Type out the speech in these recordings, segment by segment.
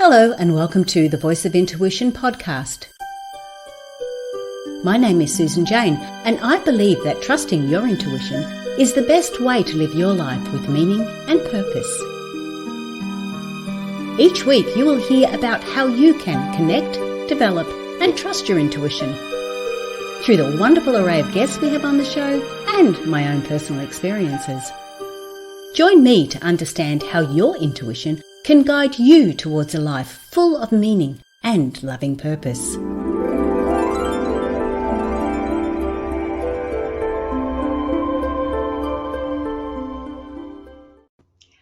Hello and welcome to the Voice of Intuition podcast. My name is Susan Jane and I believe that trusting your intuition is the best way to live your life with meaning and purpose. Each week you will hear about how you can connect, develop and trust your intuition through the wonderful array of guests we have on the show and my own personal experiences. Join me to understand how your intuition can guide you towards a life full of meaning and loving purpose.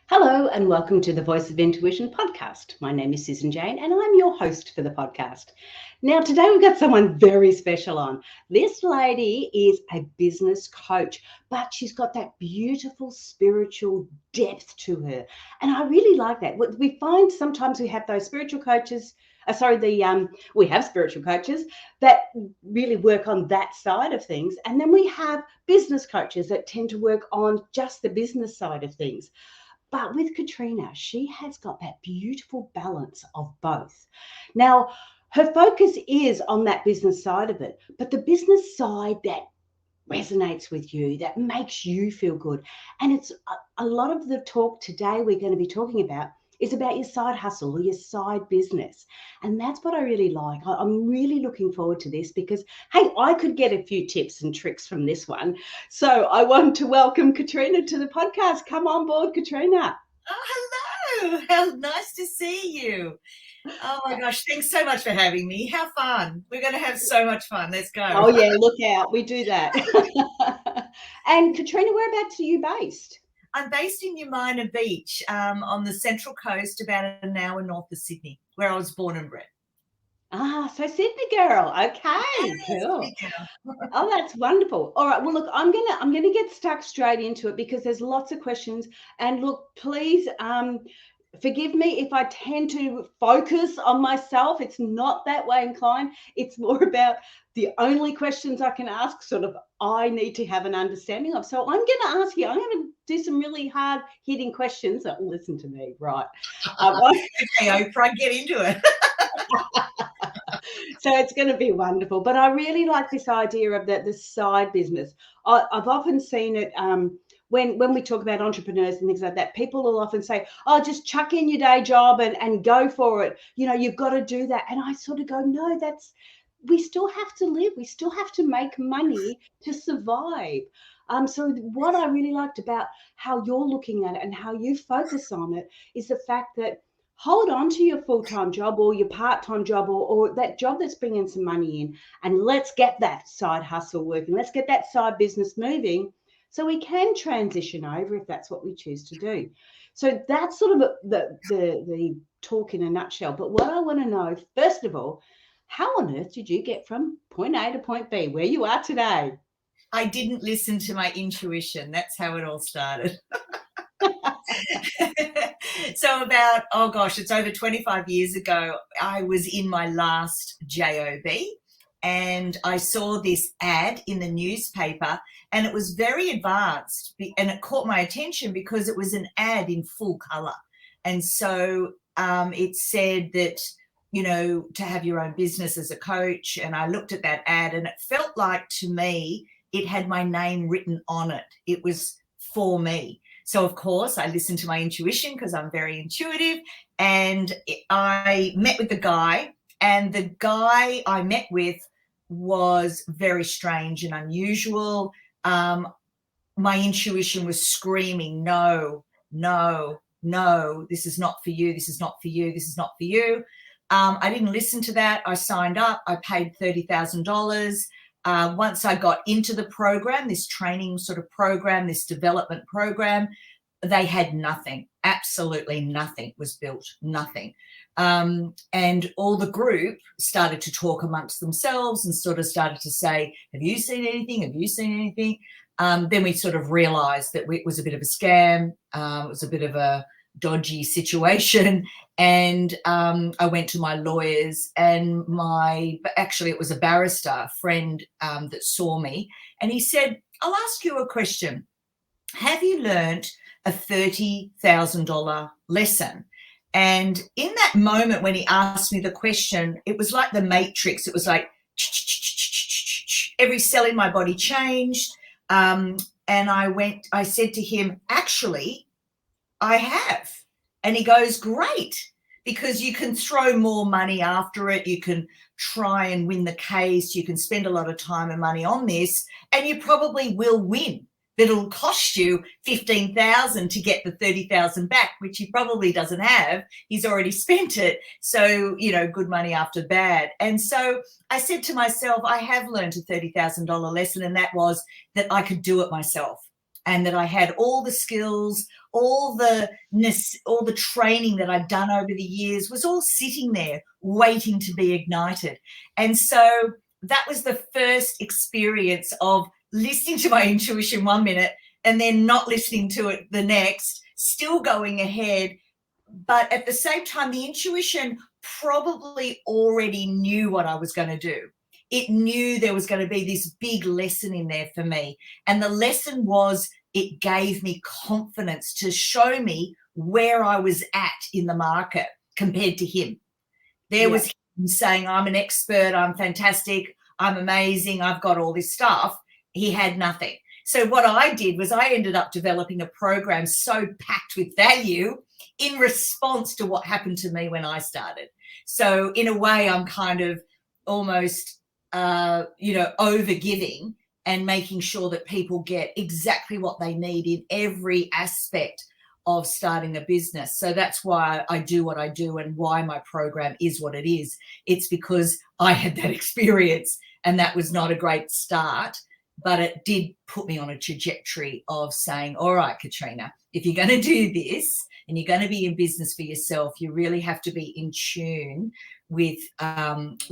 Hello and welcome to the Voice of Intuition podcast. My name is Susan Jane and I'm your host for the podcast. Now today we've got someone very special on. This lady is a business coach, but she's got that beautiful spiritual depth to her. And I really like that. We find sometimes we have those spiritual coaches, we have spiritual coaches that really work on that side of things. And then we have business coaches that tend to work on just the business side of things. But with Katrena, she has got that beautiful balance of both. Now, her focus is on that business side of it, but the business side that resonates with you, that makes you feel good. And it's a lot of the talk today we're going to be talking about is about your side hustle or your side business. And that's what I really like. I'm really looking forward to this because, hey, I could get a few tips and tricks from this one. So I want to welcome Katrena to the podcast. Come on board, Katrena. Oh, hello. How nice to see you. Oh, my gosh. Thanks so much for having me. How fun. We're going to have so much fun. Let's go. Oh, yeah. Look out. We do that. And Katrena, whereabouts are you based? I'm based in Umina Beach on the Central Coast, about an hour north of Sydney, where I was born and bred. Ah, so Sydney girl. Okay, Yes, cool. Sydney girl. Oh, that's wonderful. All right. Well, look, I'm gonna get stuck straight into it because there's lots of questions. And look, please forgive me if I tend to focus on myself. It's not that way inclined. It's more about the only questions I can ask, sort of I need to have an understanding of. So I'm going to ask you, I'm going to do some really hard hitting questions. Oh, listen to me, right. Okay, Oprah, get into it. So it's going to be wonderful. But I really like this idea of the side business. I've often seen it when we talk about entrepreneurs and things like that, people will often say, oh, just chuck in your day job and go for it. You know, you've got to do that. And I sort of go, no, we still have to live. We still have to make money to survive. So what I really liked about how you're looking at it and how you focus on it is the fact that hold on to your full-time job or your part-time job or that job that's bringing some money in, and let's get that side hustle working. Let's get that side business moving so we can transition over if that's what we choose to do. So that's sort of the talk in a nutshell. But what I want to know, first of all, how on earth did you get from point A to point B, where you are today? I didn't listen to my intuition. That's how it all started. So about, it's over 25 years ago, I was in my last job and I saw this ad in the newspaper and it was very advanced and it caught my attention because it was an ad in full color. And so it said that, you know, to have your own business as a coach. And I looked at that ad and it felt like to me, it had my name written on it. It was for me. So, of course, I listened to my intuition because I'm very intuitive, and I met with the guy, and the guy I met with was very strange and unusual. My intuition was screaming, no, no, no, this is not for you, this is not for you, this is not for you. I didn't listen to that. I signed up. I paid $30,000. Once I got into the program, this training sort of program, this development program, they had nothing, absolutely nothing was built, nothing. And all the group started to talk amongst themselves and sort of started to say, have you seen anything? Have you seen anything? Then we sort of realized that it was a bit of a scam. It was a bit of a dodgy situation. And I went to my lawyers and it was a barrister friend that saw me. And he said, I'll ask you a question. Have you learned a $30,000 lesson? And in that moment when he asked me the question, it was like the Matrix. It was like every cell in my body changed. And I said to him, actually, I have. And he goes, great, because you can throw more money after it. You can try and win the case. You can spend a lot of time and money on this, and you probably will win. But it'll cost you $15,000 to get the $30,000 back, which he probably doesn't have. He's already spent it. So, good money after bad. And so I said to myself, I have learned a $30,000 lesson, and that was that I could do it myself, and that I had all the skills, all the training that I'd done over the years was all sitting there waiting to be ignited. And so that was the first experience of listening to my intuition one minute and then not listening to it the next, still going ahead. But at the same time, the intuition probably already knew what I was going to do. It knew there was going to be this big lesson in there for me. And the lesson was, it gave me confidence to show me where I was at in the market compared to him. There was him saying, I'm an expert, I'm fantastic, I'm amazing, I've got all this stuff. He had nothing. So what I did was I ended up developing a program so packed with value in response to what happened to me when I started. So in a way, I'm kind of almost, over-giving and making sure that people get exactly what they need in every aspect of starting a business. So that's why I do what I do and why my program is what it is. It's because I had that experience, and that was not a great start, but it did put me on a trajectory of saying, all right, Katrena, if you're going to do this and you're going to be in business for yourself, you really have to be in tune with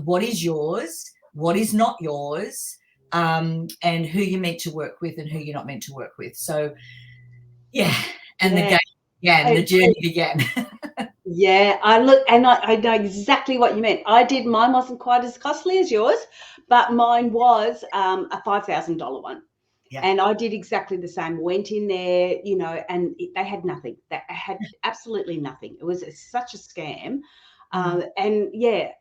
what is yours, what is not yours, and who you're meant to work with and who you're not meant to work with. So, the game began, the journey began. I know exactly what you meant. Mine wasn't quite as costly as yours, but mine was a $5,000 one. Yeah. And I did exactly the same. Went in there, and they had nothing. They had absolutely nothing. It was such a scam. And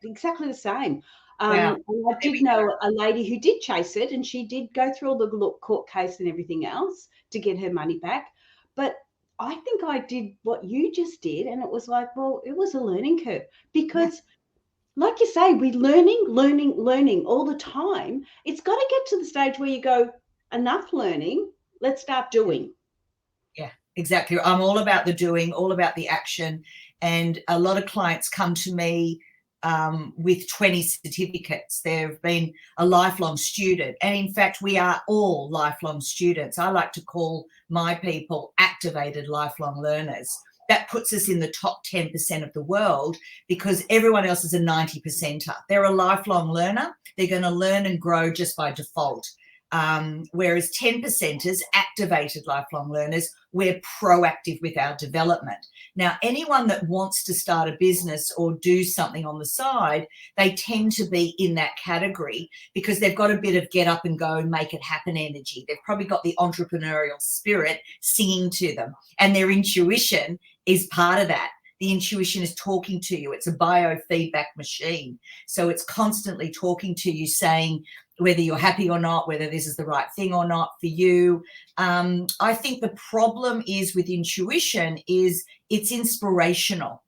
exactly the same. And I did know a lady who did chase it, and she did go through all the court case and everything else to get her money back. But I think I did what you just did, and it was like, well, it was a learning curve because, like you say, we're learning all the time. It's got to get to the stage where you go, enough learning, let's start doing. Yeah, exactly. I'm all about the doing, all about the action. And a lot of clients come to me with 20 certificates. They've been a lifelong student. And in fact, we are all lifelong students. I like to call my people activated lifelong learners. That puts us in the top 10% of the world because everyone else is a 90%er. They're a lifelong learner. They're going to learn and grow just by default. Whereas 10%ers, activated lifelong learners, we're proactive with our development. Now, anyone that wants to start a business or do something on the side, they tend to be in that category because they've got a bit of get up and go, make it happen energy. They've probably got the entrepreneurial spirit singing to them, and their intuition is part of that. The intuition is talking to you. It's a biofeedback machine. So it's constantly talking to you, saying whether you're happy or not, whether this is the right thing or not for you. I think the problem is with intuition is it's inspirational.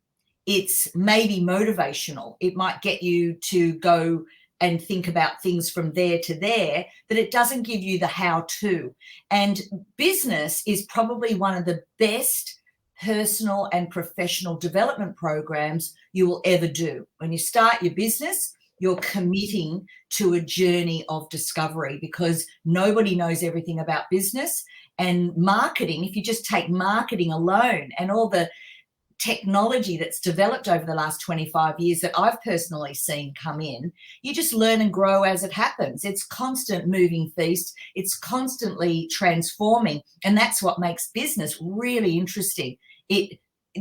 It's maybe motivational. It might get you to go and think about things from there to there, but it doesn't give you the how-to. And business is probably one of the best personal and professional development programs you will ever do. When you start your business, you're committing to a journey of discovery because nobody knows everything about business. And marketing, if you just take marketing alone and all the technology that's developed over the last 25 years that I've personally seen come in, you just learn and grow as it happens. It's constant moving feast. It's constantly transforming. And that's what makes business really interesting.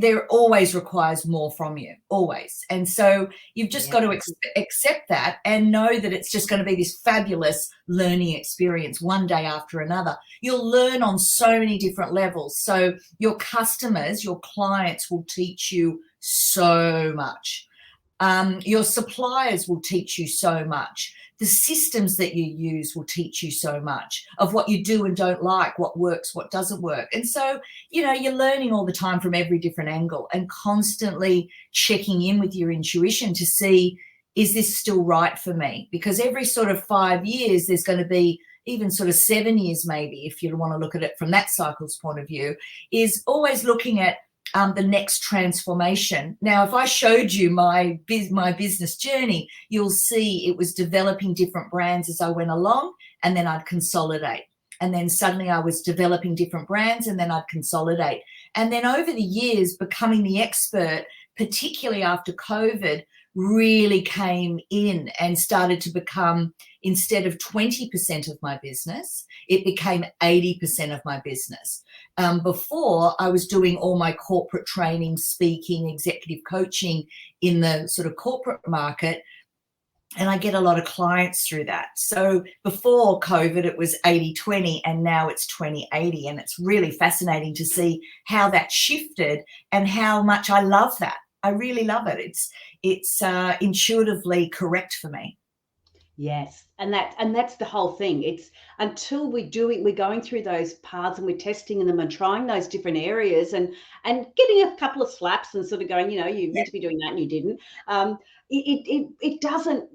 there always requires more from you, always. And so you've just got to accept that and know that it's just going to be this fabulous learning experience one day after another. You'll learn on so many different levels. So your customers, your clients will teach you so much. Your suppliers will teach you so much. The systems that you use will teach you so much of what you do and don't like, what works, what doesn't work. And so, you're learning all the time from every different angle and constantly checking in with your intuition to see, is this still right for me? Because every sort of 5 years, there's going to be even sort of 7 years, maybe, if you want to look at it from that cycle's point of view, is always looking at the next transformation. Now, if I showed you my business journey, you'll see it was developing different brands as I went along, and then I'd consolidate. And then suddenly I was developing different brands, and then I'd consolidate. And then over the years, becoming the expert, particularly after COVID, really came in and started to become, instead of 20% of my business, it became 80% of my business. Before, I was doing all my corporate training, speaking, executive coaching in the sort of corporate market, and I get a lot of clients through that. So before COVID, it was 80-20, and now it's 20-80, and it's really fascinating to see how that shifted and how much I love that. I really love it. It's intuitively correct for me. Yes, and that's the whole thing. It's until we're going through those paths and we're testing them and trying those different areas and getting a couple of slaps and sort of going, you meant to be doing that and you didn't. It doesn't.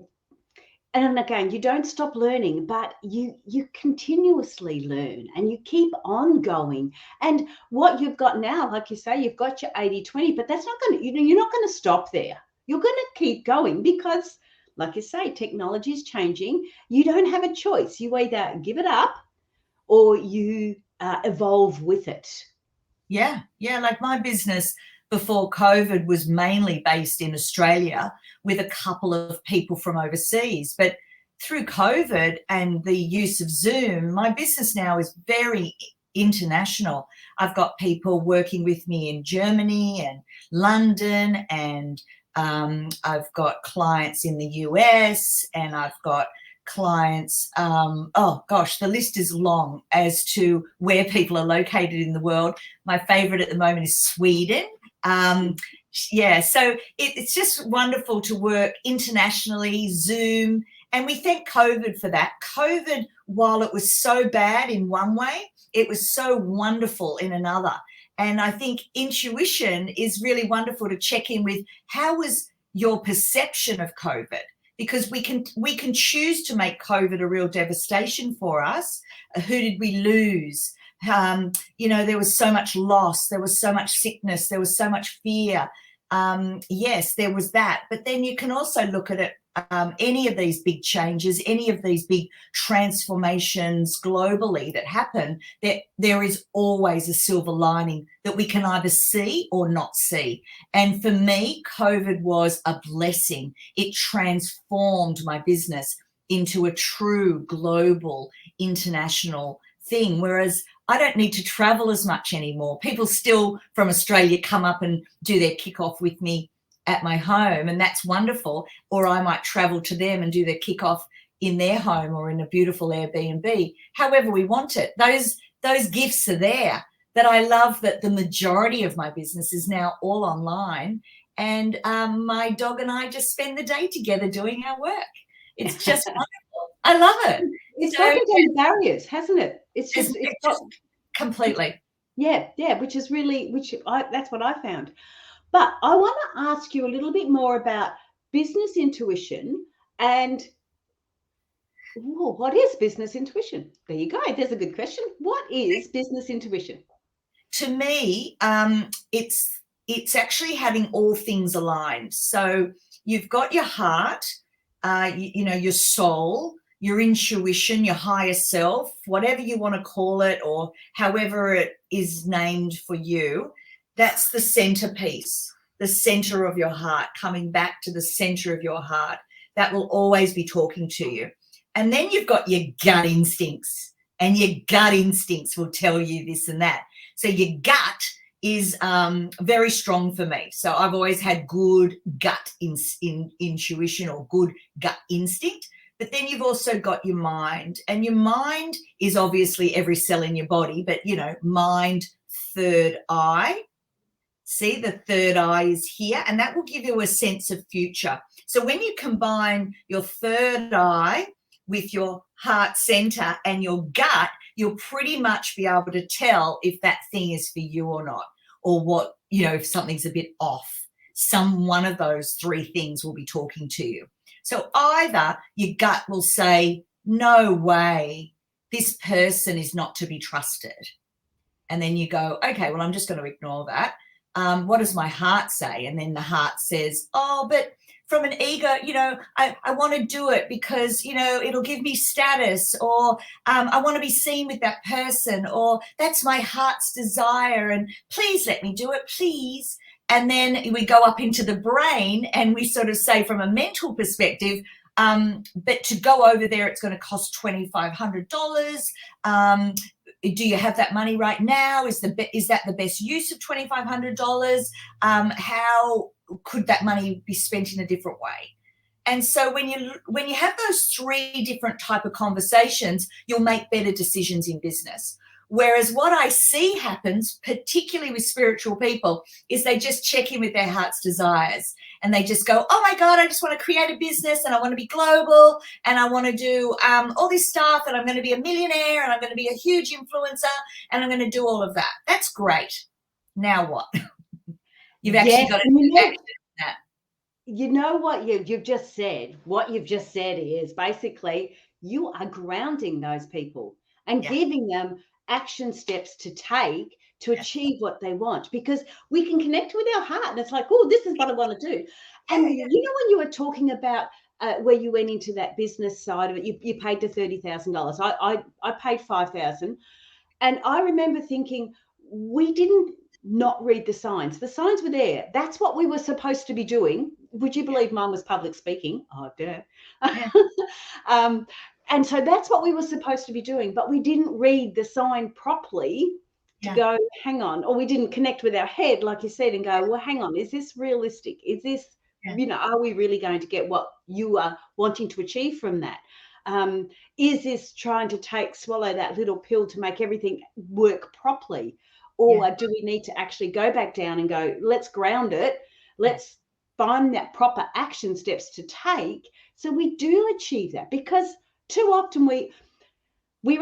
And again, you don't stop learning, but you continuously learn and you keep on going. And what you've got now, like you say, you've got your 80-20, but that's not going to, you're not going to stop there. You're going to keep going because, like you say, technology is changing. You don't have a choice. You either give it up or you evolve with it. Yeah. Like my business before COVID was mainly based in Australia with a couple of people from overseas. But through COVID and the use of Zoom, my business now is very international. I've got people working with me in Germany and London, and I've got clients in the US, and I've got clients, the list is long as to where people are located in the world. My favorite at the moment is Sweden. So it's just wonderful to work internationally, Zoom, and we thank COVID for that. COVID, while it was so bad in one way, it was so wonderful in another. And I think intuition is really wonderful to check in with. How was your perception of COVID? Because we can choose to make COVID a real devastation for us. Who did we lose? There was so much loss. There was so much sickness. There was so much fear. Yes, there was that. But then you can also look at it, any of these big changes, any of these big transformations globally that happen, there is always a silver lining that we can either see or not see. And for me, COVID was a blessing. It transformed my business into a true global, international thing, whereas I don't need to travel as much anymore. People still from Australia come up and do their kickoff with me at my home, and that's wonderful. Or I might travel to them and do their kickoff in their home or in a beautiful Airbnb, however we want it. Those gifts are there. That I love that the majority of my business is now all online, and my dog and I just spend the day together doing our work. It's just wonderful. I love it. It's broken down barriers, hasn't it? It's just completely. Yeah, which is really, that's what I found. But I want to ask you a little bit more about business intuition and what is business intuition? There you go. There's a good question. What is business intuition? To me, it's actually having all things aligned. So you've got your heart, your soul, your intuition, your higher self, whatever you want to call it, or however it is named for you. That's the centerpiece, the center of your heart, coming back to the center of your heart. That will always be talking to you. And then you've got your gut instincts, and your gut instincts will tell you this and that. So your gut is very strong for me. So I've always had good gut intuition or good gut instinct. But then you've also got your mind, and your mind is obviously every cell in your body, but, you know, mind, third eye. See, the third eye is here, and that will give you a sense of future. So when you combine your third eye with your heart center and your gut, you'll pretty much be able to tell if that thing is for you or not, or what, you know, if something's a bit off. One of those three things will be talking to you. So either your gut will say, no way, this person is not to be trusted. And then you go, okay, well, I'm just going to ignore that. What does my heart say? And then the heart says, oh, but from an ego, you know, I want to do it because, you know, it'll give me status, or I want to be seen with that person, or that's my heart's desire, and please let me do it, please. And then we go up into the brain and we sort of say from a mental perspective, but to go over there, it's going to cost $2,500. Do you have that money right now? Is that the best use of $2,500? How could that money be spent in a different way? And so when you have those three different type of conversations, you'll make better decisions in business. Whereas what I see happens, particularly with spiritual people, is they just check in with their heart's desires, and they just go, oh my God, I just want to create a business, and I want to be global, and I want to do all this stuff, and I'm going to be a millionaire, and I'm going to be a huge influencer, and I'm going to do all of that. That's great. Now what? You've actually got to do action in that. You know what you've just said? What you've just said is basically you are grounding those people and giving them action steps to take to achieve what they want, because we can connect with our heart and it's like, oh, this is what I want to do. And you know, when you were talking about where you went into that business side of it, you paid the $30,000. I paid $5,000, and I remember thinking, we didn't not read the signs. The signs were there. That's what we were supposed to be doing. Would you believe mine was public speaking? Oh, duh. And so that's what we were supposed to be doing, but we didn't read the sign properly to go, hang on, or we didn't connect with our head, like you said, and go, well, hang on, is this realistic? Is this, you know, are we really going to get what you are wanting to achieve from that? Is this trying to swallow that little pill to make everything work properly? Or do we need to actually go back down and go, let's ground it, let's find that proper action steps to take so we do achieve that? Because too often we're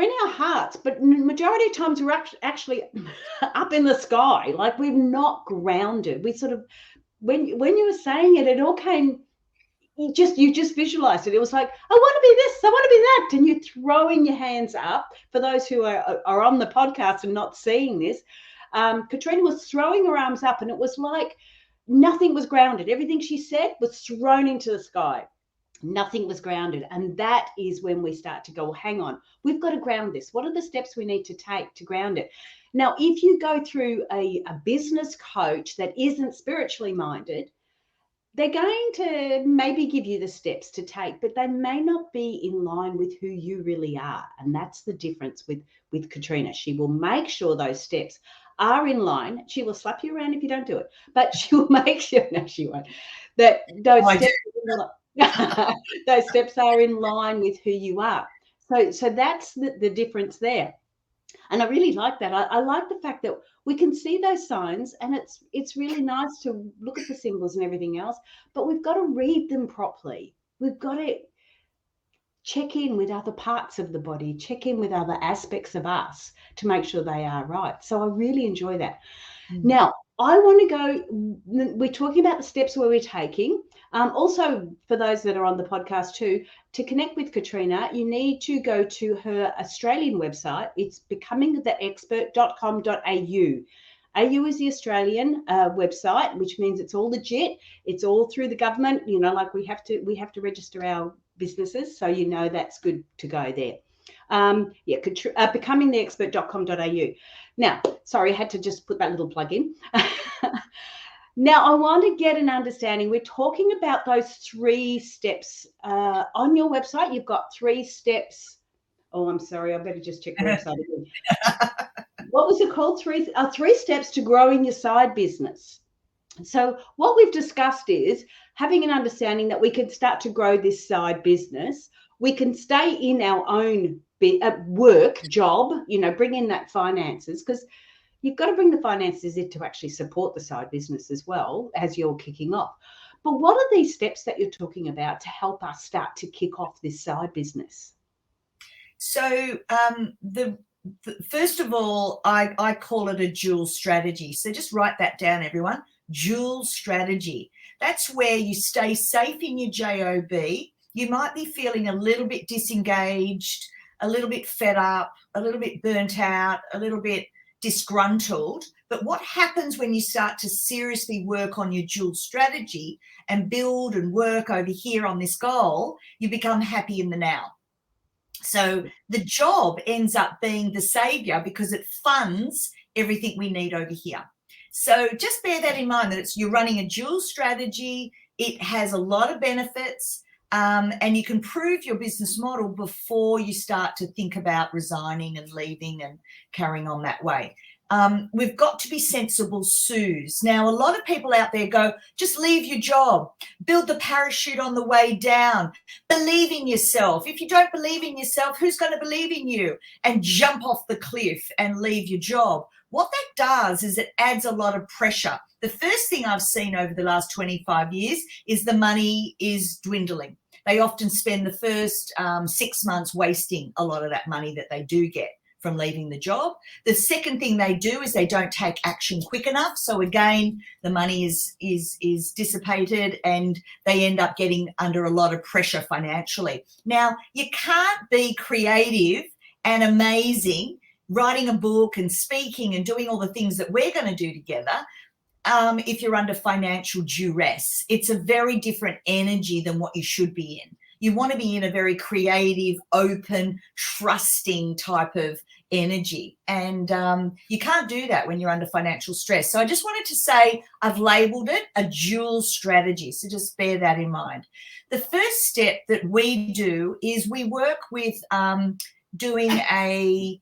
in our hearts, but majority of times we're actually up in the sky, like we're not grounded. We sort of, when you were saying it, it all came, you just visualized it. It was like, I want to be this, I want to be that. And you're throwing your hands up. For those who are on the podcast and not seeing this, Katrena was throwing her arms up, and it was like nothing was grounded. Everything she said was thrown into the sky. Nothing was grounded. And that is when we start to go, well, hang on, we've got to ground this. What are the steps we need to take to ground it? Now, if you go through a business coach that isn't spiritually minded, they're going to maybe give you the steps to take, but they may not be in line with who you really are. And that's the difference with Katrena. She will make sure those steps are in line. She will slap you around if you don't do it, but she will make sure, no, she won't, that those those steps are in line with who you are. So that's the difference there. And I really like that. I like the fact that we can see those signs, and it's really nice to look at the symbols and everything else, but we've got to read them properly. We've got to check in with other parts of the body, check in with other aspects of us to make sure they are right. So I really enjoy that. Now, I want to go, we're talking about the steps where we're taking. Also, for those that are on the podcast too, to connect with Katrena, you need to go to her Australian website. It's becomingtheexpert.com.au. AU is the Australian website, which means it's all legit. It's all through the government. You know, like we have to register our businesses, so you know that's good to go there. Becomingtheexpert.com.au. Now, sorry, I had to just put that little plug in. Now, I want to get an understanding. We're talking about those 3 steps. On your website, you've got 3 steps. Oh, I'm sorry. I better just check the website again. What was it called? Three steps to growing your side business. So what we've discussed is having an understanding that we can start to grow this side business. We can stay in our own work job, bring in that finances, because you've got to bring the finances in to actually support the side business as well as you're kicking off. But what are these steps that you're talking about to help us start to kick off this side business? So first of all, I call it a dual strategy. So just write that down, everyone. Dual strategy. That's where you stay safe in your JOB. You might be feeling a little bit disengaged, a little bit fed up, a little bit burnt out, a little bit disgruntled. But what happens when you start to seriously work on your dual strategy and build and work over here on this goal, you become happy in the now. So the job ends up being the savior because it funds everything we need over here. So just bear that in mind, that you're running a dual strategy. It has a lot of benefits, and you can prove your business model before you start to think about resigning and leaving and carrying on that way. We've got to be sensible Sues. Now, a lot of people out there go, just leave your job, build the parachute on the way down, believe in yourself. If you don't believe in yourself, who's going to believe in you? And jump off the cliff and leave your job. What that does is it adds a lot of pressure. The first thing I've seen over the last 25 years is the money is dwindling. They often spend the first 6 months wasting a lot of that money that they do get from leaving the job. The second thing they do is they don't take action quick enough. So again, the money is dissipated and they end up getting under a lot of pressure financially. Now, you can't be creative and amazing, writing a book and speaking and doing all the things that we're going to do together if you're under financial duress. It's a very different energy than what you should be in. You want to be in a very creative, open, trusting type of energy. And you can't do that when you're under financial stress. So I just wanted to say I've labeled it a dual strategy. So just bear that in mind. The first step that we do is we work with doing a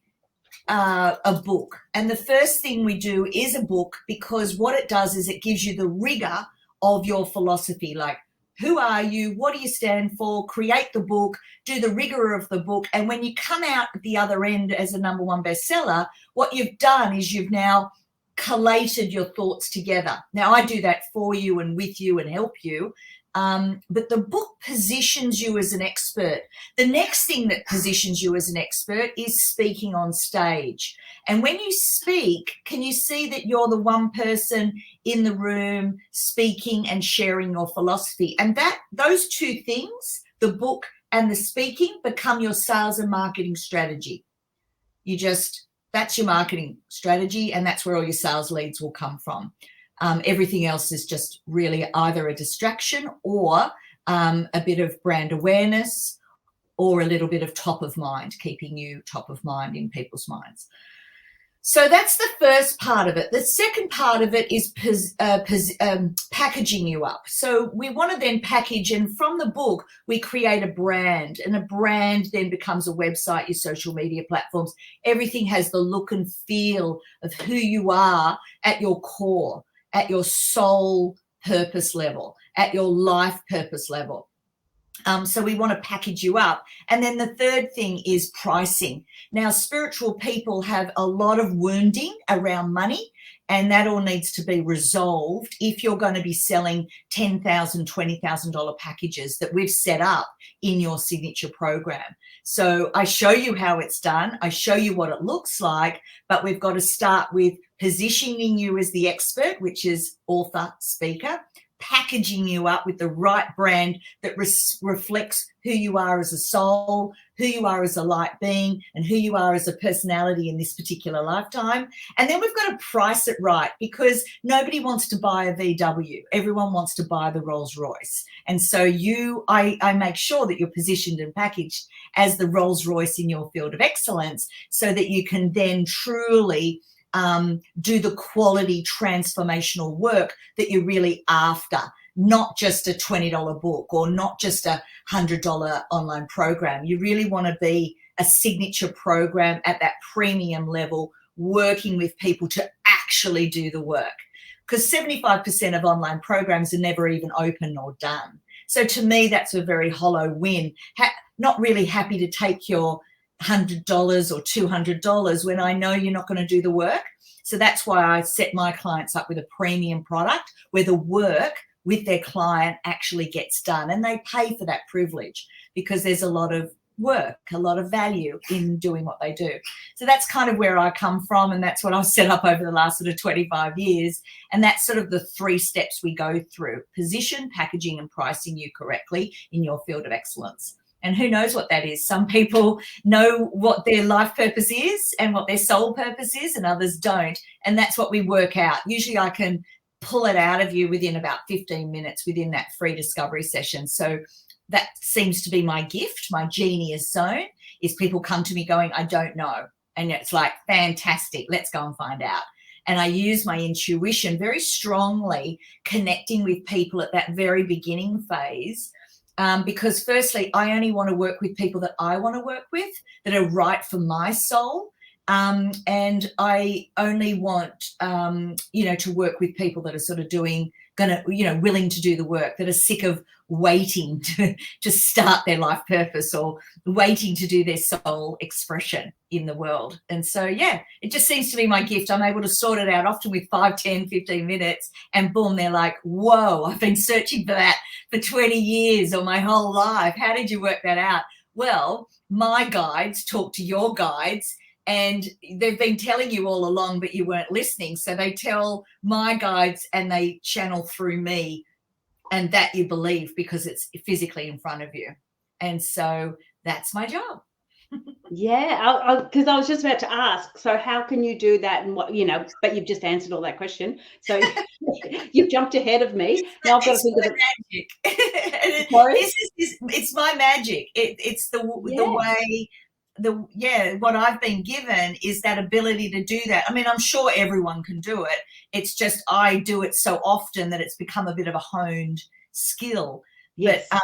book. And the first thing we do is a book, because what it does is it gives you the rigor of your philosophy, like, who are you? What do you stand for? Create the book, do the rigor of the book. And when you come out at the other end as a #1 bestseller, what you've done is you've now collated your thoughts together. Now, I do that for you and with you and help you. But the book positions you as an expert. The next thing that positions you as an expert is speaking on stage. And when you speak, can you see that you're the one person in the room speaking and sharing your philosophy? And that those two things, the book and the speaking, become your sales and marketing strategy. That's your marketing strategy, and that's where all your sales leads will come from. Everything else is just really either a distraction or a bit of brand awareness or a little bit of top of mind, keeping you top of mind in people's minds. So that's the first part of it. The second part of it is packaging you up. So we want to then package, and from the book, we create a brand, and a brand then becomes a website, your social media platforms. Everything has the look and feel of who you are at your core, at your soul purpose level, at your life purpose level. So we want to package you up. And then the third thing is pricing. Now, spiritual people have a lot of wounding around money, and that all needs to be resolved if you're going to be selling $10,000, $20,000 packages that we've set up in your signature program. So I show you how it's done. I show you what it looks like, but we've got to start with positioning you as the expert, which is author, speaker, packaging you up with the right brand that reflects who you are as a soul, who you are as a light being, and who you are as a personality in this particular lifetime. And then we've got to price it right, because nobody wants to buy a VW. Everyone wants to buy the Rolls Royce. And so I make sure that you're positioned and packaged as the Rolls Royce in your field of excellence, so that you can then truly do the quality transformational work that you're really after, not just a $20 book or not just a $100 online program. You really want to be a signature program at that premium level working with people to actually do the work. Because 75% of online programs are never even open or done. So to me, that's a very hollow win. Not really happy to take your $100 or $200 when I know you're not going to do the work. So that's why I set my clients up with a premium product where the work with their client actually gets done, and they pay for that privilege because there's a lot of work, a lot of value in doing what they do. So that's kind of where I come from, and that's what I've set up over the last sort of 25 years. And that's sort of the 3 steps we go through: position, packaging, and pricing you correctly in your field of excellence. And who knows what that is? Some people know what their life purpose is and what their soul purpose is, and others don't. And that's what we work out. Usually I can pull it out of you within about 15 minutes within that free discovery session. So that seems to be my gift. My genie is sewn, is people come to me going, I don't know. And it's like, fantastic, let's go and find out. And I use my intuition very strongly, connecting with people at that very beginning phase. Because firstly, I only want to work with people that I want to work with, that are right for my soul. And I only want, to work with people that are sort of willing to do the work, that are sick of waiting to start their life purpose or waiting to do their soul expression in the world. And so, yeah, it just seems to be my gift. I'm able to sort it out often with 5, 10, 15 minutes, and boom, they're like, whoa, I've been searching for that for 20 years or my whole life. How did you work that out? Well, my guides talk to your guides, and they've been telling you all along, but you weren't listening. So they tell my guides and they channel through me, and that you believe because it's physically in front of you. And so that's my job. Yeah, because I was just about to ask, so how can you do that? And what, but you've just answered all that question. So you've jumped ahead of me. Now I've got to think of it. It's my magic. It's the way. What I've been given is that ability to do that. I mean, I'm sure everyone can do it. It's just I do it so often that it's become a bit of a honed skill. Yes. But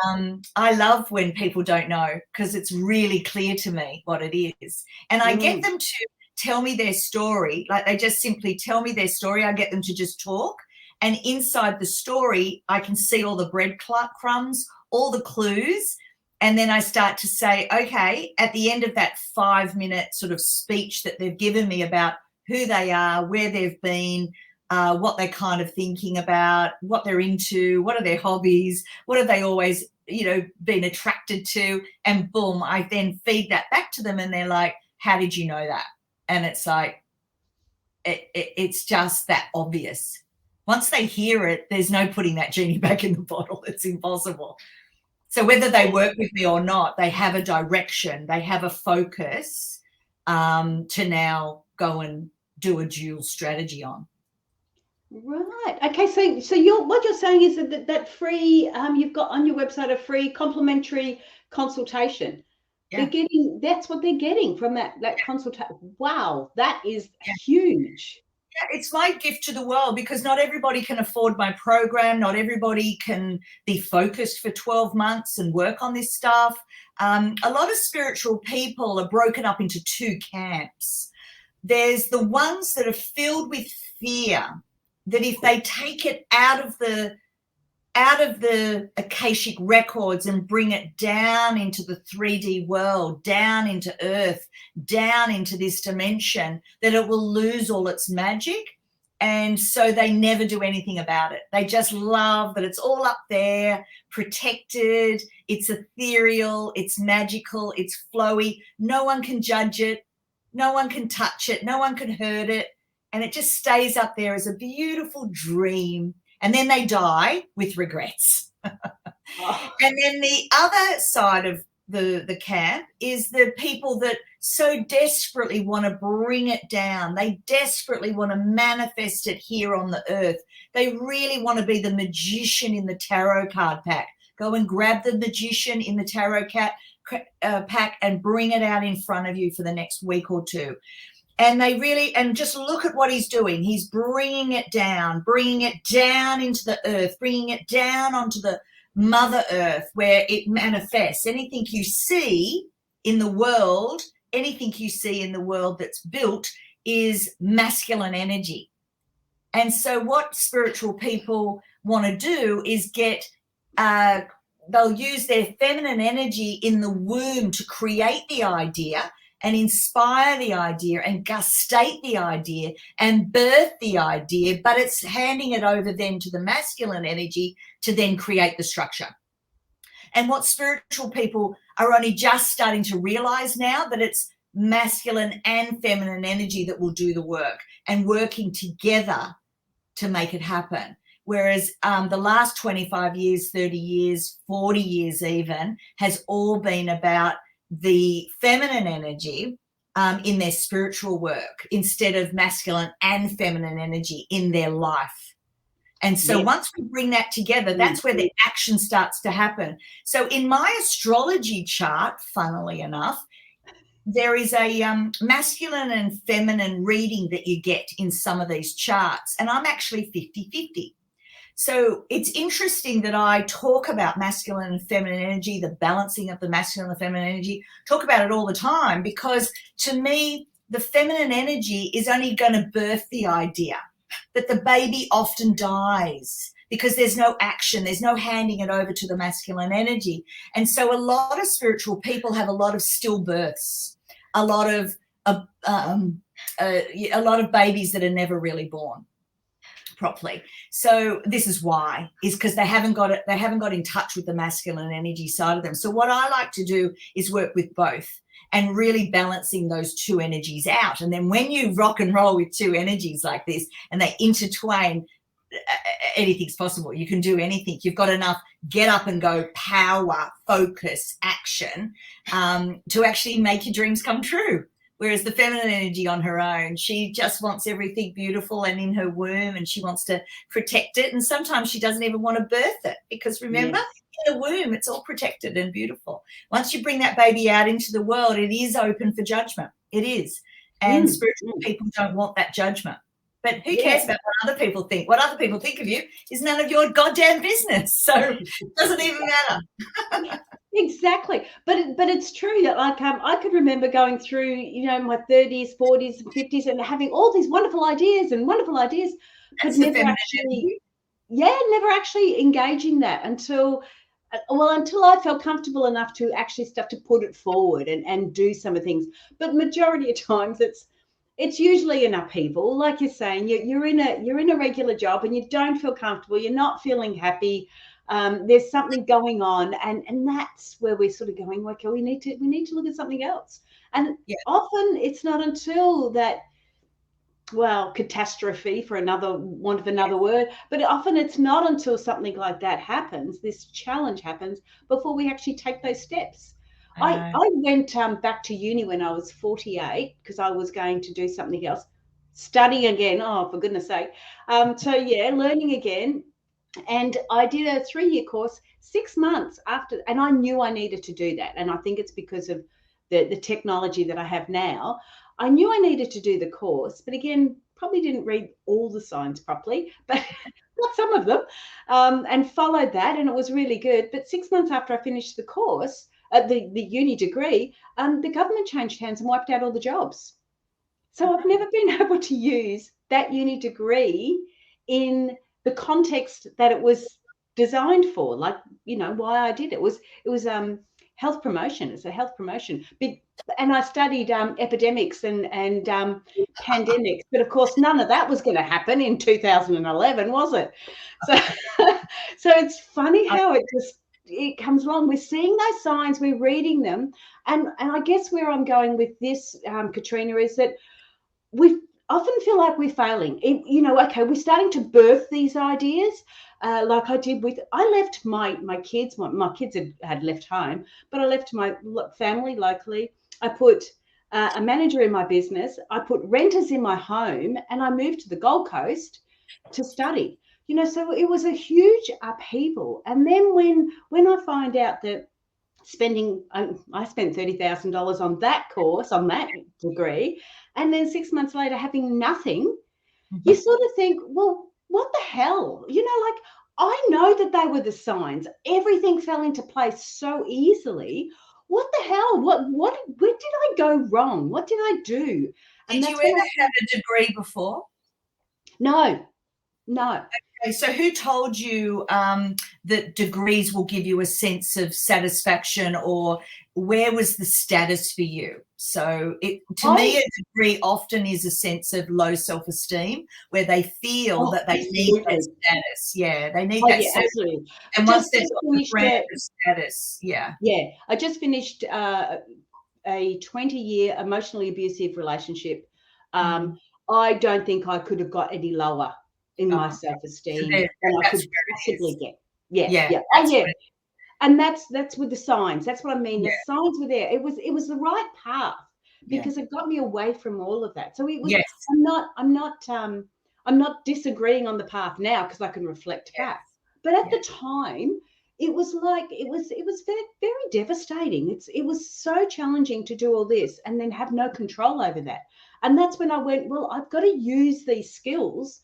I love when people don't know, because it's really clear to me what it is. And I get them to tell me their story. Like, they just simply tell me their story. I get them to just talk. And inside the story, I can see all the breadcrumbs, all the clues. And then I start to say, okay, at the end of that 5-minute sort of speech that they've given me about who they are, where they've been, what they're kind of thinking about, what they're into, what are their hobbies, what have they always, been attracted to, and boom, I then feed that back to them, and they're like, how did you know that? And it's like, it's just that obvious. Once they hear it, there's no putting that genie back in the bottle. It's impossible. So whether they work with me or not, they have a direction, they have a focus to now go and do a dual strategy on. Right. Okay. So what you're saying is that free, you've got on your website a free complimentary consultation. Yeah. That's what they're getting from that consultation. Wow, that is huge. Yeah, it's my gift to the world, because not everybody can afford my program. Not everybody can be focused for 12 months and work on this stuff. A lot of spiritual people are broken up into 2 camps. There's the ones that are filled with fear, that if they take it out of the Akashic records and bring it down into the 3D world, down into Earth, down into this dimension, that it will lose all its magic. And so they never do anything about it. They just love that it's all up there, protected, it's ethereal, it's magical, it's flowy. No one can judge it. No one can touch it. No one can hurt it. And it just stays up there as a beautiful dream. And then they die with regrets. And then the other side of the camp is the people that so desperately want to bring it down. They desperately want to manifest it here on the earth. They really want to be the magician in the tarot card pack. Go and grab the magician in the tarot pack and bring it out in front of you for the next week or 2. And and just look at what he's doing. He's bringing it down into the earth, bringing it down onto the Mother Earth, where it manifests. Anything you see in the world that's built is masculine energy. And so what spiritual people want to do is they'll use their feminine energy in the womb to create the idea and inspire the idea and gestate the idea and birth the idea, but it's handing it over then to the masculine energy to then create the structure. And what spiritual people are only just starting to realize now, that it's masculine and feminine energy that will do the work, and working together to make it happen. Whereas the last 25 years, 30 years, 40 years even, has all been about the feminine energy in their spiritual work instead of masculine and feminine energy in their life. And so once we bring that together, that's where the action starts to happen. So in my astrology chart, funnily enough, there is a masculine and feminine reading that you get in some of these charts, and I'm actually 50-50. So it's interesting that I talk about masculine and feminine energy, the balancing of the masculine and feminine energy, talk about it all the time, because to me, the feminine energy is only going to birth the idea, that the baby often dies because there's no action, there's no handing it over to the masculine energy. And so a lot of spiritual people have a lot of stillbirths, a lot of babies that are never really born properly. So this is why, is because they haven't got in touch with the masculine energy side of them. So what I like to do is work with both and really balancing those two energies out. And then when you rock and roll with two energies like this and they intertwine, anything's possible. You can do anything. You've got enough get up and go power, focus, action to actually make your dreams come true. Whereas the feminine energy on her own, she just wants everything beautiful and in her womb, and she wants to protect it. And sometimes she doesn't even want to birth it, because remember, in the womb, it's all protected and beautiful. Once you bring that baby out into the world, it is open for judgment. It is. And spiritual people don't want that judgment. But who cares about what other people think? What other people think of you is none of your goddamn business. So it doesn't even matter. Exactly. But it's true that, like, I could remember going through, my 30s, 40s, and 50s and having all these wonderful ideas, but never actually engaging that until I felt comfortable enough to actually start to put it forward and do some of the things. But majority of times it's usually an upheaval. Like you're saying, you're in a regular job and you don't feel comfortable, you're not feeling happy. There's something going on, and that's where we're sort of going, okay, we need to look at something else. And often it's not until that, catastrophe, for want of another word, but often it's not until something like that happens, this challenge happens, before we actually take those steps. I went back to uni when I was 48 because I was going to do something else, studying again. Oh, for goodness sake. Learning again. And I did a 3-year course 6 months after, and I knew I needed to do that. And I think it's because of the technology that I have now. I knew I needed to do the course, but again, probably didn't read all the signs properly, but got some of them, and followed that, and it was really good. But 6 months after I finished the course, the uni degree, the government changed hands and wiped out all the jobs. So I've never been able to use that uni degree in the context that it was designed for, like, why I did it. It was health promotion. It's a health promotion. And I studied epidemics and pandemics, but of course none of that was going to happen in 2011, was it? So it's funny how it comes along. We're seeing those signs, we're reading them, and I guess where I'm going with this, Katrena, is that we often feel like we're failing. We're starting to birth these ideas, like I did I left my kids. My kids had left home, but I left my family locally. I put a manager in my business. I put renters in my home, and I moved to the Gold Coast to study. So it was a huge upheaval. And then when I find out that I spent $30,000 on that course, on that degree, and then 6 months later having nothing, you sort of think, well, what the hell? I know that they were the signs. Everything fell into place so easily. What the hell? Where did I go wrong? What did I do? And Did that's you when ever have a degree before? no. Okay, so who told you that degrees will give you a sense of satisfaction, or where was the status for you? So to me, a degree often is a sense of low self-esteem where they feel that they need that status. Yeah, they need that status. Absolutely. And once they've got the brand of status, I just finished a 20-year emotionally abusive relationship. I don't think I could have got any lower in my self-esteem than I could possibly get. Yeah. Oh, yeah. And that's with the signs. That's what I mean. The signs were there. It was the right path because it got me away from all of that. So it was. I'm not disagreeing on the path now because I can reflect back. But at the time, it was like it was very, very devastating. It was so challenging to do all this and then have no control over that. And that's when I went, well, I've got to use these skills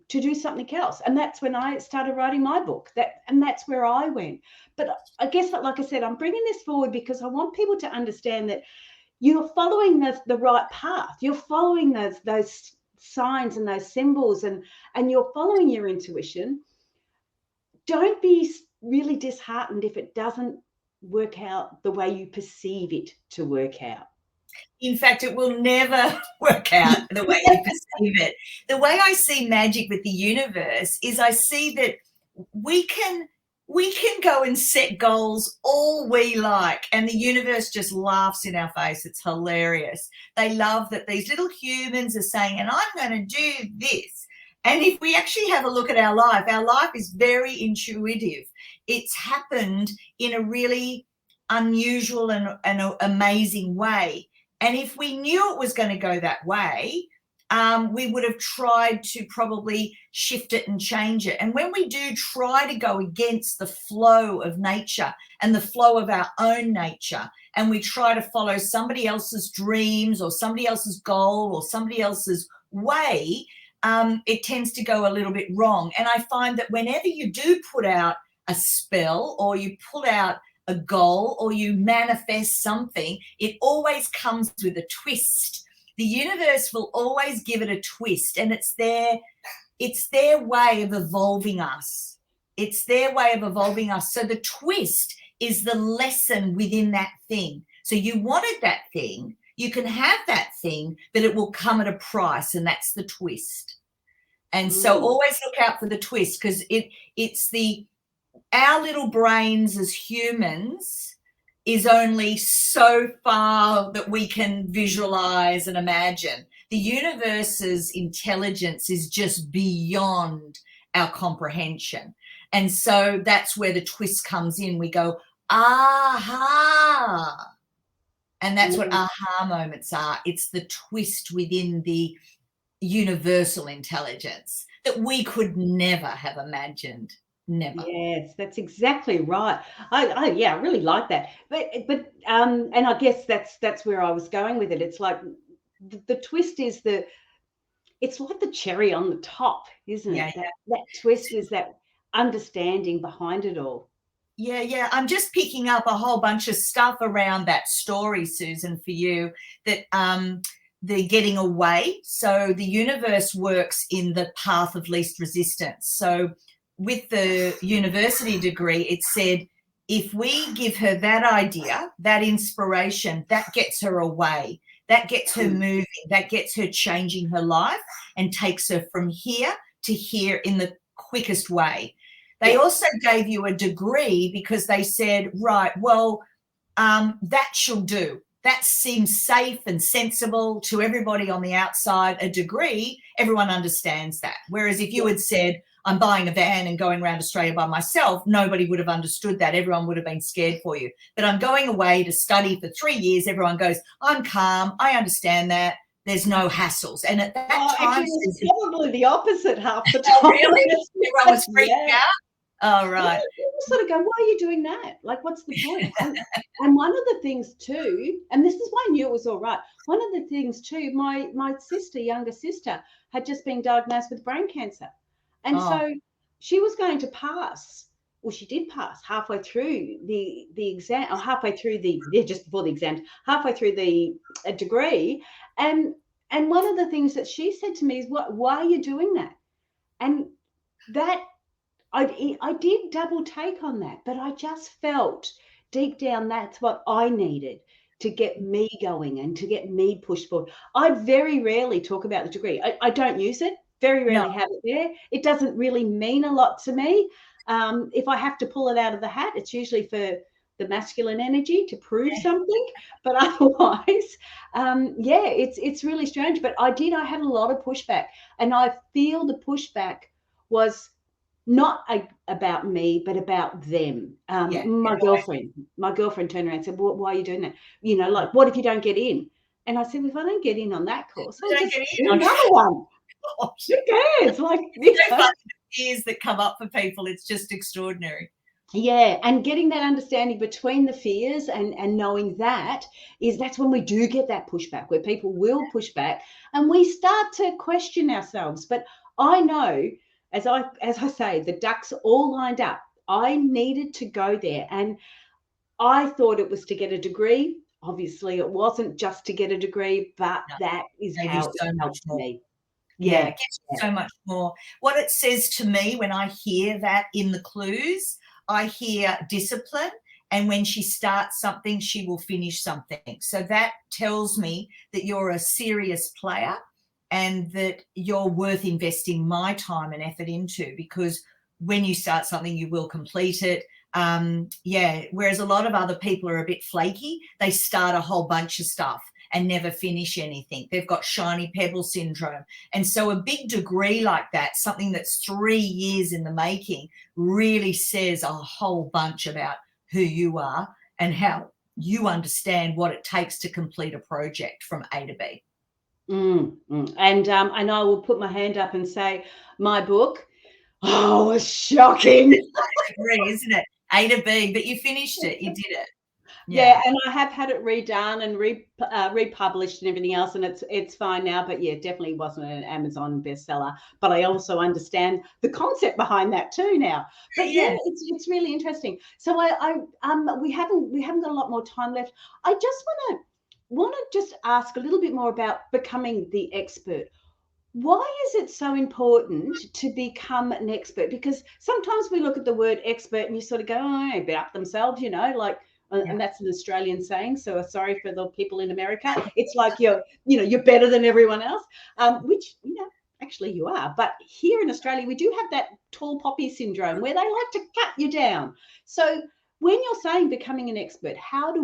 to do something else. And that's when I started writing my book. And that's where I went. But I guess, like I said, I'm bringing this forward because I want people to understand that you're following the right path. You're following those signs and those symbols, and you're following your intuition. Don't be really disheartened if it doesn't work out the way you perceive it to work out. In fact, it will never work out the way you perceive it. The way I see magic with the universe is I see that we can go and set goals all we like, and the universe just laughs in our face. It's hilarious. They love that these little humans are saying, and I'm going to do this. And if we actually have a look at our life is very intuitive. It's happened in a really unusual and amazing way. And if we knew it was going to go that way, we would have tried to probably shift it and change it. And when we do try to go against the flow of nature and the flow of our own nature, and we try to follow somebody else's dreams or somebody else's goal or somebody else's way, it tends to go a little bit wrong. And I find that whenever you do put out a spell or you pull out a goal or you manifest something, it always comes with a twist. The universe will always give it a twist, and it's their way of evolving us. It's their way of evolving us. So the twist is the lesson within that thing. So you wanted that thing, you can have that thing, but it will come at a price, and that's the twist. And so always look out for the twist, because it's our little brains as humans is only so far that we can visualize and imagine. The universe's intelligence is just beyond our comprehension. And so that's where the twist comes in. We go, aha. And that's what aha moments are. It's the twist within the universal intelligence that we could never have imagined. Never. Yes, that's exactly right. I really like that. But and I guess that's where I was going with it. It's like the twist is it's like the cherry on the top, isn't it? That twist is that understanding behind it all. Yeah. I'm just picking up a whole bunch of stuff around that story, Susan, for you, that the getting away. So the universe works in the path of least resistance. So with the university degree, it said, if we give her that idea, that inspiration, that gets her away, that gets her moving, that gets her changing her life and takes her from here to here in the quickest way. They also gave you a degree because they said, right, well, that shall do. That seems safe and sensible to everybody on the outside. A degree, everyone understands that. Whereas if you had said, I'm buying a van and going around Australia by myself, nobody would have understood that. Everyone would have been scared for you. But I'm going away to study for 3 years. Everyone goes, I'm calm. I understand that. There's no hassles. And at that time, actually, it's probably the opposite half the time. Oh, really? Everyone was freaking out? Oh, right. People sort of go, why are you doing that? Like, what's the point? And one of the things too, and this is why I knew it was all right. One of the things too, my younger sister, had just been diagnosed with brain cancer. And so she was going to pass well, she did pass halfway through the exam, or halfway through just before the exam, halfway through the degree. And one of the things that she said to me is, why are you doing that? And that I did double take on that, but I just felt deep down that's what I needed to get me going and to get me pushed forward. I very rarely talk about the degree. I don't use it, very rarely have it there. It doesn't really mean a lot to me. If I have to pull it out of the hat, it's usually for the masculine energy to prove something. But otherwise, it's really strange. But I had a lot of pushback, and I feel the pushback was not about me, but about them. My girlfriend turned around and said, why are you doing that? Like, what if you don't get in? And I said, well, if I don't get in on that course, I'll just do another one. Who cares? Like, the fears that come up for people, it's just extraordinary. Yeah, and getting that understanding between the fears and knowing that's when we do get that pushback, where people will push back and we start to question ourselves. But I know, as I say, the ducks all lined up. I needed to go there, and I thought it was to get a degree. Obviously, it wasn't just to get a degree, but that is how it helped me. Yeah, it gets so much more. What it says to me when I hear that in the clues, I hear discipline, and when she starts something, she will finish something. So that tells me that you're a serious player and that you're worth investing my time and effort into, because when you start something, you will complete it. Whereas a lot of other people are a bit flaky. They start a whole bunch of stuff and never finish anything. They've got shiny pebble syndrome. And so a big degree like that, something that's 3 years in the making, really says a whole bunch about who you are and how you understand what it takes to complete a project from A to B. And I will put my hand up and say, my book, it was shocking. I agree, isn't it? A to B, but you finished it. You did it. Yeah, and I have had it redone and republished and everything else, and it's fine now. But yeah, definitely wasn't an Amazon bestseller. But I also understand the concept behind that too now. But yeah, it's really interesting. So we haven't got a lot more time left. I just want to just ask a little bit more about becoming the expert. Why is it so important to become an expert? Because sometimes we look at the word expert and you sort of go, oh, bit up themselves, like. And that's an Australian saying, so sorry for the people in America. It's like you're better than everyone else, which actually you are. But here in Australia, we do have that tall poppy syndrome where they like to cut you down. So when you're saying becoming an expert, what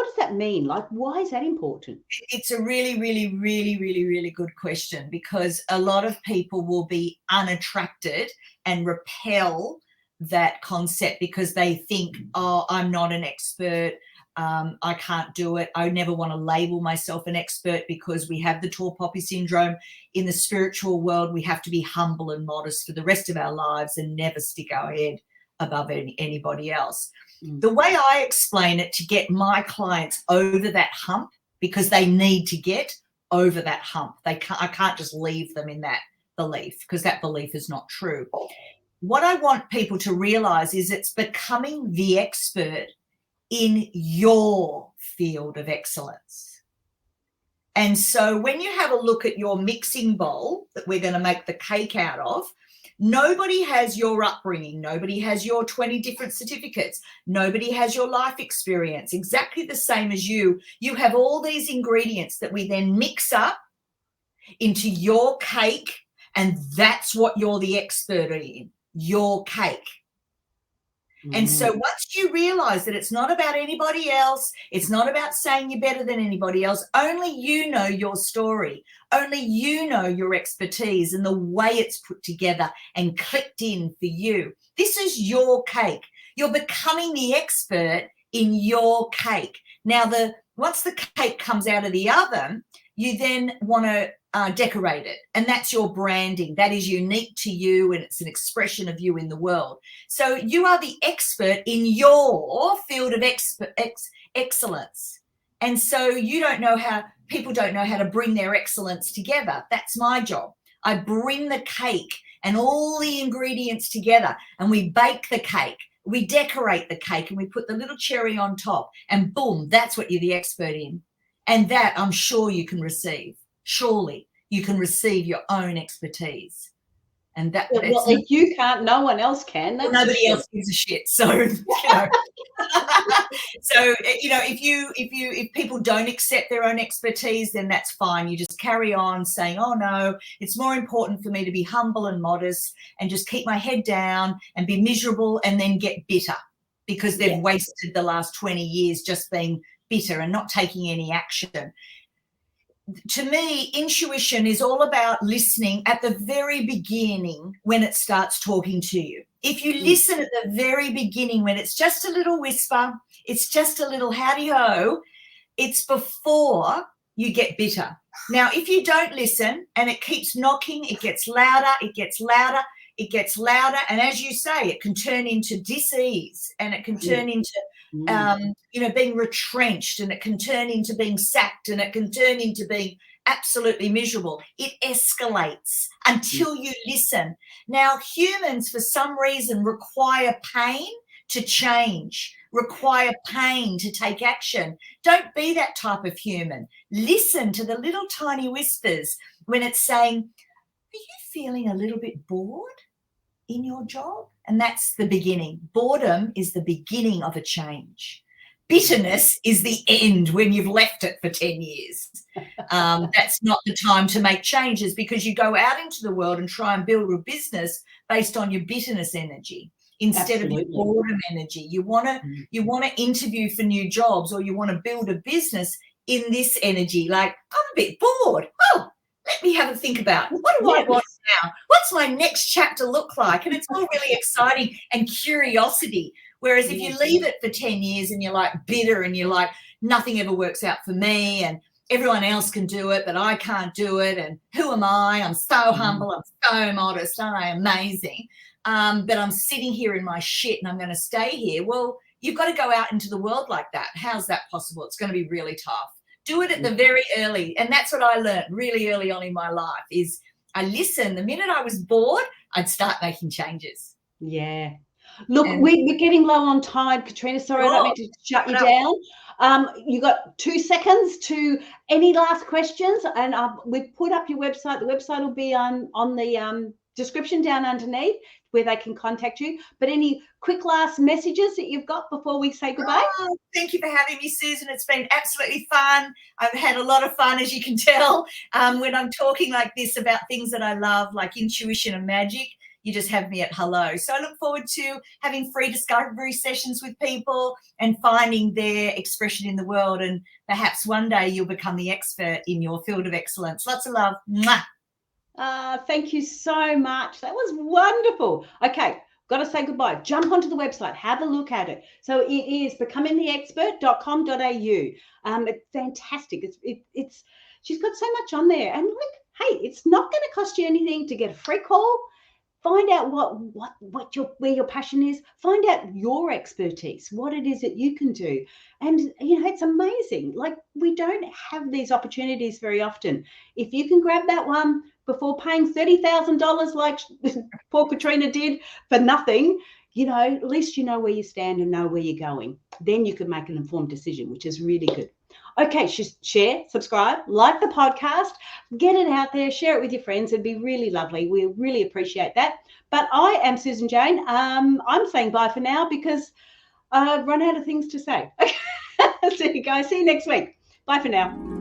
does that mean? Like, why is that important? It's a really, really, really, really, really good question, because a lot of people will be unattracted and repel that concept because they think, oh, I'm not an expert. I can't do it. I never want to label myself an expert because we have the tall poppy syndrome. In the spiritual world, we have to be humble and modest for the rest of our lives and never stick our head above anybody else. The way I explain it to get my clients over that hump, because they need to get over that hump. I can't just leave them in that belief, because that belief is not true. What I want people to realize is it's becoming the expert in your field of excellence. And so when you have a look at your mixing bowl that we're going to make the cake out of, nobody has your upbringing. Nobody has your 20 different certificates. Nobody has your life experience. Exactly the same as you. You have all these ingredients that we then mix up into your cake, and that's what you're the expert in. Your cake. And so once you realize that it's not about anybody else, it's not about saying you're better than anybody else, only you know your story, only you know your expertise and the way it's put together and clicked in for you. This is your cake. You're becoming the expert in your cake. Now, once the cake comes out of the oven, you then want to decorate it, and that's your branding. That is unique to you, and it's an expression of you in the world. So you are the expert in your field of excellence, and so people don't know how to bring their excellence together. That's my job. I bring the cake and all the ingredients together, and we bake the cake, we decorate the cake, and we put the little cherry on top, and boom, that's what you're the expert in. And that I'm sure you can receive. Surely you can receive your own expertise. And that, well, if you can't, no one else can. Well, nobody else gives a shit. So, if people don't accept their own expertise, then that's fine. You just carry on saying, oh no, it's more important for me to be humble and modest and just keep my head down and be miserable, and then get bitter because they've wasted the last 20 years just being bitter and not taking any action. To me, intuition is all about listening at the very beginning when it starts talking to you. If you listen at the very beginning when it's just a little whisper, it's just a little howdy-ho, it's before you get bitter. Now, if you don't listen and it keeps knocking, it gets louder, it gets louder, it gets louder. And as you say, it can turn into dis-ease, and it can turn into being retrenched, and it can turn into being sacked, and it can turn into being absolutely miserable. It escalates until you listen. Now, humans, for some reason, require pain to change, require pain to take action. Don't be that type of human. Listen to the little tiny whispers when it's saying, are you feeling a little bit bored in your job? And that's the beginning. Boredom is the beginning of a change. Bitterness is the end when you've left it for 10 years. That's not the time to make changes, because you go out into the world and try and build a business based on your bitterness energy instead of your boredom energy. You want to interview for new jobs, or you want to build a business in this energy. Like, I'm a bit bored. Oh, let me have a think about, what do I want now? What's my next chapter look like? And it's all really exciting and curiosity. Whereas if you leave it for 10 years and you're like bitter and you're like, nothing ever works out for me and everyone else can do it, but I can't do it. And who am I? I'm so humble. I'm so modest. Aren't I amazing? But I'm sitting here in my shit and I'm going to stay here. Well, you've got to go out into the world like that. How's that possible? It's going to be really tough. Do it at the very early. And that's what I learned really early on in my life is I listened. The minute I was bored, I'd start making changes. Yeah. Look, we're getting low on time, Katrena. Sorry, I don't mean to shut you down. You got 2 seconds to any last questions, and we've put up your website. The website will be on the description down underneath where they can contact you. But any quick last messages that you've got before we say goodbye? Oh, thank you for having me, Susan. It's been absolutely fun. I've had a lot of fun, as you can tell, when I'm talking like this about things that I love, like intuition and magic. You just have me at hello. So I look forward to having free discovery sessions with people and finding their expression in the world. And perhaps one day you'll become the expert in your field of excellence. Lots of love. Mwah. Thank you so much. That was wonderful. Okay, got to say goodbye. Jump onto the website. Have a look at it. So it is becomingtheexpert.com.au. It's fantastic. It's she's got so much on there. And look, hey, it's not going to cost you anything to get a free call. Find out where your passion is. Find out your expertise, what it is that you can do. And, it's amazing. Like, we don't have these opportunities very often. If you can grab that one before paying $30,000 like poor Katrena did for nothing, at least you know where you stand and know where you're going. Then you can make an informed decision, which is really good. Okay, share, subscribe, like the podcast, get it out there, share it with your friends. It'd be really lovely. We really appreciate that. But I am Susan Jane. I'm saying bye for now because I've run out of things to say. See you guys. See you next week. Bye for now.